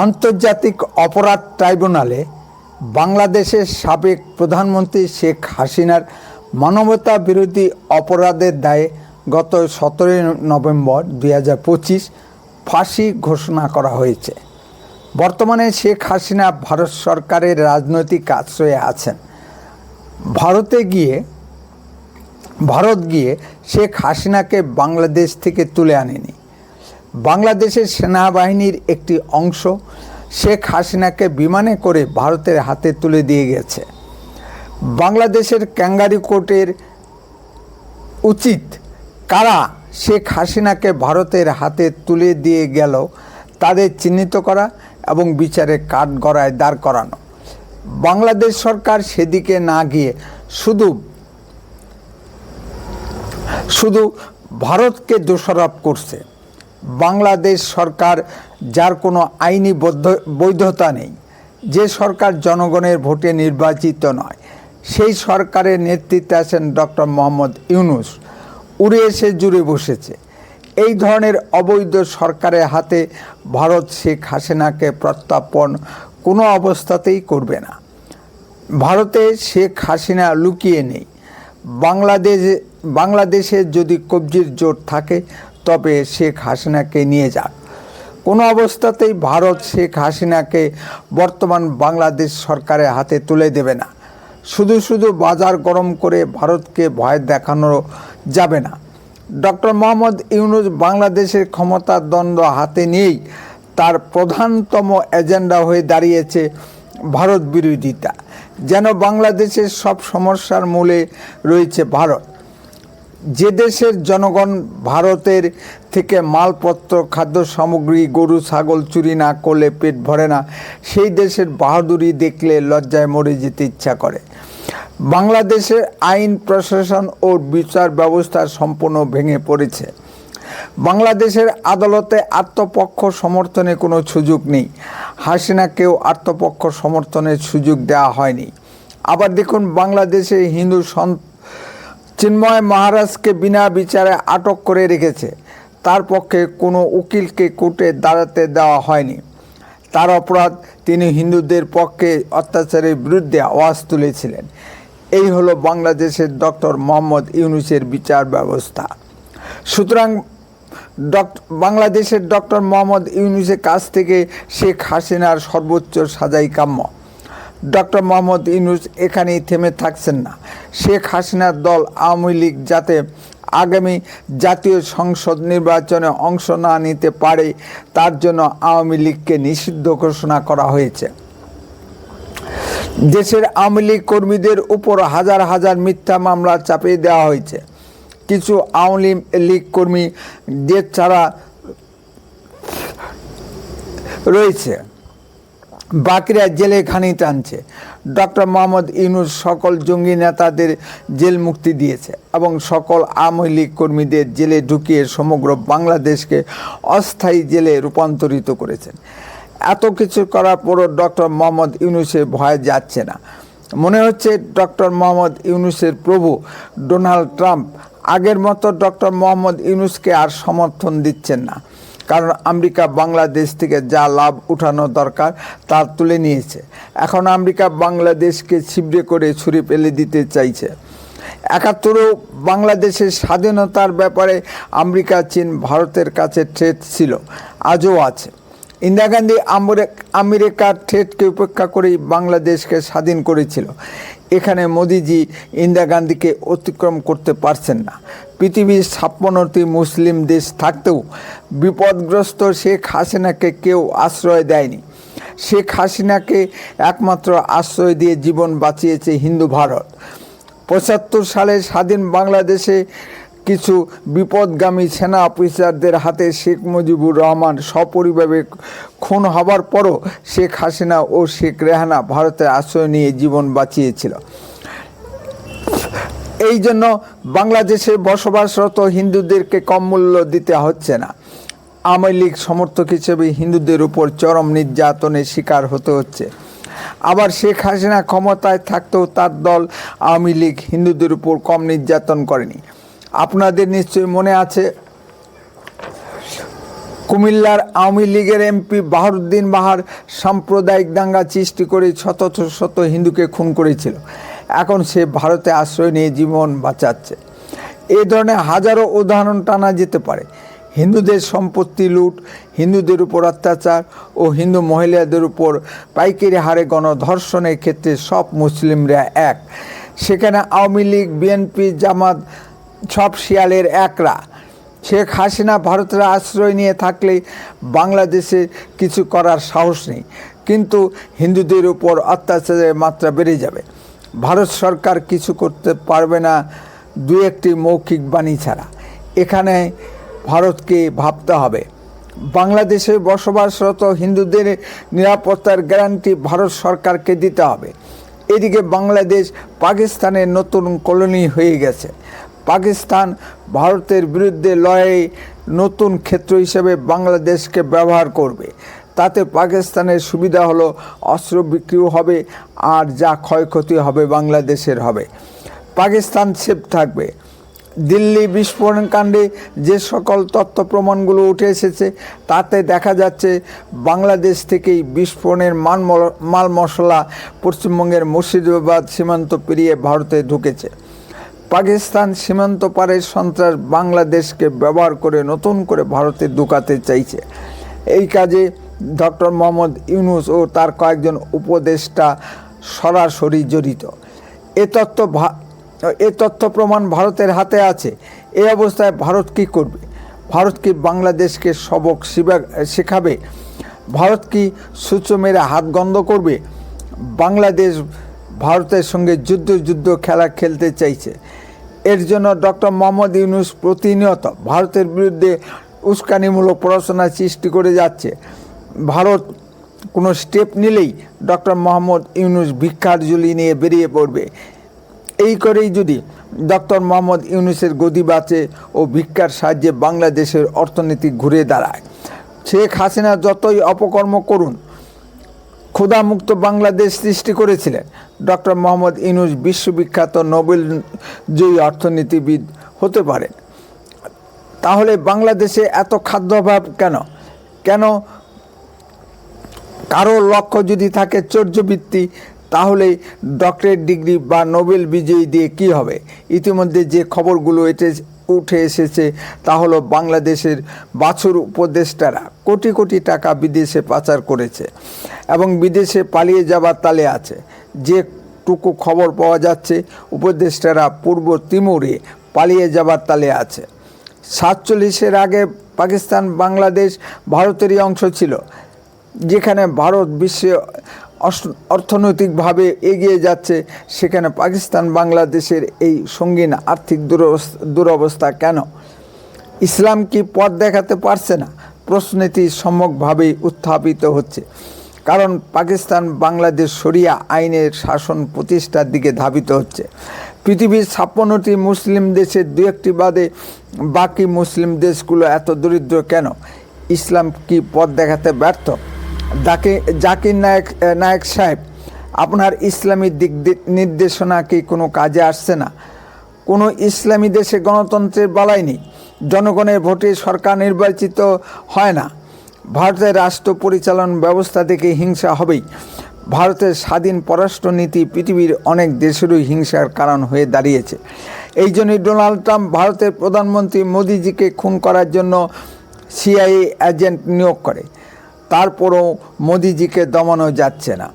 আন্তর্জাতিক অপরাধ ট্রাইব্যুনালে বাংলাদেশের সাবেক প্রধানমন্ত্রী শেখ হাসিনার মানবতা বিরোধী অপরাধের দায়ে গত 17 নভেম্বর 2025 ফাঁসি ঘোষণা করা হয়েছে। বর্তমানে শেখ হাসিনা ভারত সরকারের রাজনৈতিক আশ্রয়ে আছেন। ভারত গিয়ে শেখ হাসিনাকে বাংলাদেশ থেকে তুলে আনেনি। বাংলাদেশের সেনাবাহিনীর একটি অংশ শেখ হাসিনাকে বিমানে করে ভারতের হাতে তুলে দিয়ে গেছে। বাংলাদেশের ক্যাঙ্গারু কোর্টের উচিত কারা শেখ হাসিনাকে ভারতের হাতে তুলে দিয়ে গেল তাদের চিহ্নিত করা এবং বিচারের কাঠগড়ায় দাঁড় করানো। বাংলাদেশ সরকার সেদিকে না গিয়ে শুধু ভারতকে দোষারোপ করছে। বাংলাদেশ সরকার যার কোনো আইনি বৈধতা নেই, যে সরকার জনগণের ভোটে নির্বাচিত নয়, সেই সরকারের নেতৃত্বে আছেন ডক্টর মোহাম্মদ ইউনূস, উড়ে এসে জুড়ে বসেছে। এই ধরনের অবৈধ সরকারের হাতে ভারত শেখ হাসিনাকে প্রত্যর্পণ কোনো অবস্থাতেই করবে না। ভারতে শেখ হাসিনা লুকিয়ে নেই। বাংলাদেশে যদি কবজির জোর থাকে তবে শেখ হাসিনাকে নিয়ে যাক। কোনো অবস্থাতেই ভারত শেখ হাসিনাকে বর্তমান বাংলাদেশ সরকারের হাতে তুলে দেবে না। শুধু বাজার গরম করে ভারতকে ভয় দেখানো যাবে না। ডক্টর মোহাম্মদ ইউনূস বাংলাদেশের ক্ষমতার দ্বন্দ্ব হাতে নিয়েই তার প্রধানতম এজেন্ডা হয়ে দাঁড়িয়েছে ভারত বিরোধিতা। যেন বাংলাদেশের সব সমস্যার মূলে রয়েছে ভারত। যে দেশের জনগণ ভারতের থেকে মালপত্র, খাদ্য সামগ্রী, গরু ছাগল চুরি না করলে পেট ভরে না, সেই দেশের বাহাদুরি দেখলে লজ্জায় মরে যেতে ইচ্ছা করে। বাংলাদেশের আইন প্রশাসন ও বিচার ব্যবস্থা সম্পূর্ণ ভেঙে পড়েছে। বাংলাদেশের আদালতে আত্মপক্ষ সমর্থনে কোনো সুযোগ নেই। হাসিনাকেও আত্মপক্ষ সমর্থনের সুযোগ দেওয়া হয়নি। আবার দেখুন, বাংলাদেশে হিন্দু চিন্ময় মহারাজকে বিনা বিচারে আটক করে রেখেছে। তার পক্ষে কোনো উকিলকে কোর্টে দাঁড়াতে দেওয়া হয়নি। তার অপরাধ, তিনি হিন্দুদের পক্ষে অত্যাচারের বিরুদ্ধে আওয়াজ তুলেছিলেন। এই হলো বাংলাদেশের ডক্টর মোহাম্মদ ইউনূসের বিচার ব্যবস্থা। সুতরাং বাংলাদেশের ডক্টর মোহাম্মদ ইউনূসের কাছ থেকে শেখ হাসিনার সর্বোচ্চ সাজাই কাম্য। ডক্টর মোহাম্মদ ইউনূস এখানেই থেমে থাকছেন না। শেখ হাসিনার দল আওয়ামী লীগ যাতে আগামী জাতীয় সংসদ নির্বাচনে অংশ না নিতে পারে, তার জন্য আওয়ামী লীগকে নিষিদ্ধ ঘোষণা করা হয়েছে। দেশের আওয়ামী লীগ কর্মীদের উপর হাজার হাজার মিথ্যা মামলা চাপিয়ে দেওয়া হয়েছে। কিছু আওয়ামী লীগ কর্মী দেশ ছাড়া রয়েছে, বাকিরা জেলে ঘানি টানছে। ডক্টর মোহাম্মদ ইউনূস সকল জঙ্গি নেতাদের জেল মুক্তি দিয়েছে এবং সকল আওয়ামী লীগ কর্মীদের জেলে ঢুকিয়ে সমগ্র বাংলাদেশকে অস্থায়ী জেলে রূপান্তরিত করেছেন। এত কিছু করার পরও ডক্টর মোহাম্মদ ইউনূসের ভয় যাচ্ছে না। মনে হচ্ছে ডক্টর মোহাম্মদ ইউনূসের প্রভু ডোনাল্ড ট্রাম্প আগের মতো ডক্টর মোহাম্মদ ইউনূসকে আর সমর্থন দিচ্ছেন না। কারণ আমেরিকা বাংলাদেশ থেকে যা লাভ উঠানো দরকার তা তুলে নিয়েছে। এখন আমেরিকা বাংলাদেশকে ছিবড়ে করে ছুঁড়ে ফেলে দিতে চাইছে। ৭১-এও বাংলাদেশের স্বাধীনতার ব্যাপারে আমেরিকা, চীন, ভারতের কাছে থ্রেট ছিল, আজও আছে। ইন্দিরা গান্ধী আমেরিকার থ্রেটকে উপেক্ষা করেই বাংলাদেশকে স্বাধীন করেছিল। এখানে মোদিজি ইন্দিরা গান্ধীকে অতিক্রম করতে পারছেন না। পৃথিবীর ৫৬টি মুসলিম দেশ থাকতেও বিপদগ্রস্ত শেখ হাসিনাকে কেউ আশ্রয় দেয়নি। শেখ হাসিনাকে একমাত্র আশ্রয় দিয়ে জীবন বাঁচিয়েছে হিন্দু ভারত। ৭৫ সালে স্বাধীন বাংলাদেশে কিছু বিপদগামী সেনা অফিসারদের হাতে শেখ মুজিবুর রহমান সপরিবারে খুন হবার পরও শেখ হাসিনা ও শেখ রেহানা ভারতের আশ্রয় নিয়ে জীবন বাঁচিয়েছিল। এই জন্য বাংলাদেশে বসবাসরত হিন্দুদেরকে কম মূল্য দিতে হচ্ছে না। আওয়ামী লীগ সমর্থক হিসেবে হিন্দুদের উপর চরম নির্যাতনের শিকার হতে হচ্ছে। আবার শেখ হাসিনা ক্ষমতায় থাকতেও তার দল আওয়ামী লীগ হিন্দুদের উপর কম নির্যাতন করেনি। আপনাদের নিশ্চয়ই মনে আছে কুমিল্লার আওয়ামী লীগের এমপি বাহারুদ্দিন বাহার সাম্প্রদায়িক দাঙ্গা সৃষ্টি করে শত শত হিন্দুকে খুন করেছিল। এখন সে ভারতে আশ্রয় নিয়ে জীবন বাঁচাচ্ছে। এই ধরনের হাজারো উদাহরণ টানা যেতে পারে। হিন্দুদের সম্পত্তি লুট, হিন্দুদের উপর অত্যাচার ও হিন্দু মহিলাদের উপর পাইকারি হারে গণধর্ষণের ক্ষেত্রে সব মুসলিমরা এক। সেখানে আওয়ামী লীগ, বিএনপি, জামাত সব শিয়ালের একরা। শেখ হাসিনা ভারতের আশ্রয় নিয়ে থাকলে বাংলাদেশে কিছু করার সাহস নেই, কিন্তু হিন্দুদের উপর অত্যাচারের মাত্রা বেড়ে যাবে। ভারত সরকার কিছু করতে পারবে না দু একটি মৌখিক বাণী ছাড়া। এখানে ভারতকে ভাবতে হবে। বাংলাদেশে বসবাসরত হিন্দুদের নিরাপত্তার গ্যারান্টি ভারত সরকারকে দিতে হবে। এদিকে বাংলাদেশ পাকিস্তানের নতুন কলোনি হয়ে গেছে। পাকিস্তান ভারতের বিরুদ্ধে লড়াইয়ে নতুন ক্ষেত্র হিসেবে বাংলাদেশকে ব্যবহার করবে। তাতে পাকিস্তানের সুবিধা হলো অস্ত্র বিক্রিও হবে, আর যা ক্ষয়ক্ষতি হবে বাংলাদেশের হবে। পাকিস্তান সেফ থাকবে। দিল্লি বিস্ফোরণ কাণ্ডে যে সকল তথ্য প্রমাণগুলো উঠে এসেছে তাতে দেখা যাচ্ছে বাংলাদেশ থেকেই বিস্ফোরণের মাল মশলা পশ্চিমবঙ্গের মুর্শিদাবাদ সীমান্ত পেরিয়ে ভারতে ঢুকেছে। পাকিস্তান সীমান্ত পারের সন্ত্রাস বাংলাদেশকে ব্যবহার করে নতুন করে ভারতে ঢুকাতে চাইছে। এই কাজে ডক্টর মোহাম্মদ ইউনূস ও তার কয়েকজন উপদেষ্টা সরাসরি জড়িত। এ তথ্য প্রমাণ ভারতের হাতে আছে। এই অবস্থায় ভারত কী করবে? ভারত কি বাংলাদেশকে সবক শেখাবে? ভারত কি সূচো মেরে হাত গন্ধ করবে? বাংলাদেশ ভারতের সঙ্গে যুদ্ধ খেলা খেলতে চাইছে। এর জন্য ডক্টর মোহাম্মদ ইউনূস প্রতিনিয়ত ভারতের বিরুদ্ধে উস্কানিমূলক প্ররোচনা সৃষ্টি করে যাচ্ছে। ভারত কোনো স্টেপ নিলেই ডক্টর মোহাম্মদ ইউনূস ভিক্ষার ঝুলি নিয়ে বেরিয়ে পড়বে। এই করেই যদি ডক্টর মোহাম্মদ ইউনূসের গদি বাঁচে ও ভিক্ষার সাহায্যে বাংলাদেশের অর্থনীতি ঘুরে দাঁড়ায়। শেখ হাসিনা যতই অপকর্ম করুন, ক্ষুধামুক্ত বাংলাদেশ সৃষ্টি করেছিলেন। ডক্টর মোহাম্মদ ইউনূস বিশ্ববিখ্যাত নোবেল জয়ী অর্থনীতিবিদ হতে পারেন। তাহলে বাংলাদেশে এত খাদ্যাভাব কেন? কারো লক্ষ্য যদি থাকে চর্যবৃত্তি, তাহলে ডক্টরেট ডিগ্রি বা নোবেল বিজয়ী দিয়ে কী হবে? ইতিমধ্যে যে খবরগুলো উঠে এসেছে তা হলো বাংলাদেশের বাছুর উপদেষ্টারা কোটি কোটি টাকা বিদেশে পাচার করেছে এবং বিদেশে পালিয়ে যাবার তালে আছে। যেটুকু খবর পাওয়া যাচ্ছে, উপদেষ্টারা পূর্ব তিমুরে পালিয়ে যাবার তালে আছে। 47-এর আগে পাকিস্তান বাংলাদেশ ভারতেরই অংশ ছিল। যেখানে ভারত বিশ্বে অর্থনৈতিকভাবে এগিয়ে যাচ্ছে, সেখানে পাকিস্তান বাংলাদেশের এই সঙ্গীন আর্থিক দুরবস্থা কেন? ইসলাম কি পথ দেখাতে পারছে না? প্রশ্নটি সম্যকভাবেই উত্থাপিত হচ্ছে। কারণ পাকিস্তান বাংলাদেশ শরিয়া আইনের শাসন প্রতিষ্ঠার দিকে ধাবিত হচ্ছে। পৃথিবীর 56টি মুসলিম দেশের 2-1টি বাদে বাকি মুসলিম দেশগুলো এত দরিদ্র কেন? ইসলাম কি পথ দেখাতে ব্যর্থ? জাকির নায়েক সাহেব, আপনার ইসলামী দিক নির্দেশনা কি কোনো কাজে আসছে না? কোনো ইসলামী দেশে গণতন্ত্রের বালাই নেই। জনগণের ভোটে সরকার নির্বাচিত হয় না। ভারতের রাষ্ট্র পরিচালন ব্যবস্থা থেকে হিংসা হবেই। ভারতের স্বাধীন পররাষ্ট্রনীতি পৃথিবীর অনেক দেশেরই হিংসার কারণ হয়ে দাঁড়িয়েছে। এই জন্যই ডোনাল্ড ট্রাম্প ভারতের প্রধানমন্ত্রী মোদিজিকে খুন করার জন্য CIA এজেন্ট নিয়োগ করে। তারপরও মোদিজিকে দমানো যাচ্ছে না।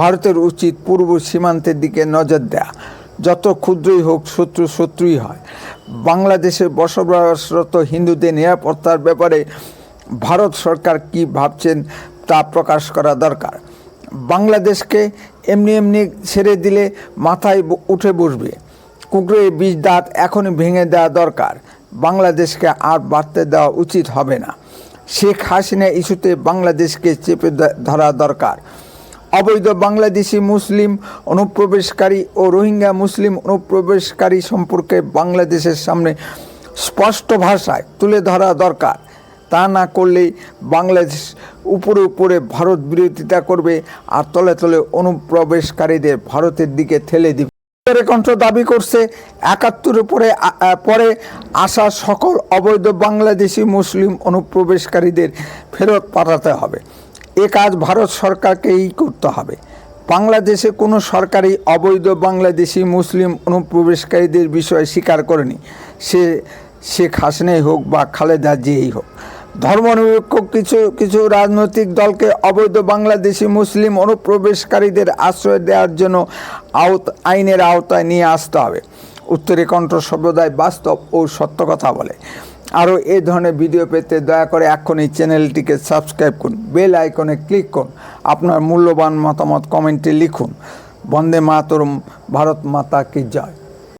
ভারতের উচিত পূর্ব সীমান্তের দিকে নজর দেয়া। যত ক্ষুদ্রই হোক, শত্রুই হয়। বাংলাদেশে বসবাসরত হিন্দুদের নিরাপত্তার ব্যাপারে ভারত সরকার কি ভাবছেন তা প্রকাশ করা দরকার। বাংলাদেশকে এমনি ছেড়ে দিলে মাথায় উঠে বসবে। কুকুরের 20 দাঁত এখনই ভেঙে দেওয়া দরকার। বাংলাদেশকে আর বাড়তে দেওয়া উচিত হবে না। শেখ হাসিনা ইস্যুতে বাংলাদেশকে চেপে ধরা দরকার। অবৈধ বাংলাদেশি মুসলিম অনুপ্রবেশকারী ও রোহিঙ্গা মুসলিম অনুপ্রবেশকারী সম্পর্কে বাংলাদেশের সামনে স্পষ্ট ভাষায় তুলে ধরা দরকার। তা না করলে বাংলাদেশ উপরে ভারত বিরোধিতা করবে আর তলে তলে অনুপ্রবেশকারীদের ভারতের দিকে ঠেলে দিবে। কণ্ঠ দাবি করছে ৭১ পরে আসা সকল অবৈধ বাংলাদেশি মুসলিম অনুপ্রবেশকারীদের ফেরত পাঠাতে হবে। এ কাজ ভারত সরকারকেই করতে হবে। বাংলাদেশে কোনো সরকারই অবৈধ বাংলাদেশি মুসলিম অনুপ্রবেশকারীদের বিষয়ে স্বীকার করেনি, সে শেখ হাসিনাই হোক বা খালেদা জিয়াই হোক। ধর্মনিরপেক্ষ কিছু রাজনৈতিক দলকে অবৈধ বাংলাদেশি মুসলিম অনুপ্রবেশকারীদের আশ্রয় দেওয়ার জন্য আইনের আওতায় নিয়ে আসতে হবে। উত্তরে কণ্ঠ সর্বদাই বাস্তব ও সত্য কথা বলে। আরও এই ধরনের ভিডিও পেতে দয়া করে এখনই চ্যানেলটিকে সাবস্ক্রাইব করুন, বেল আইকনে ক্লিক করুন, আপনার মূল্যবান মতামত কমেন্টে লিখুন। বন্দে মাতরম, ভারত মাতা কি জয়।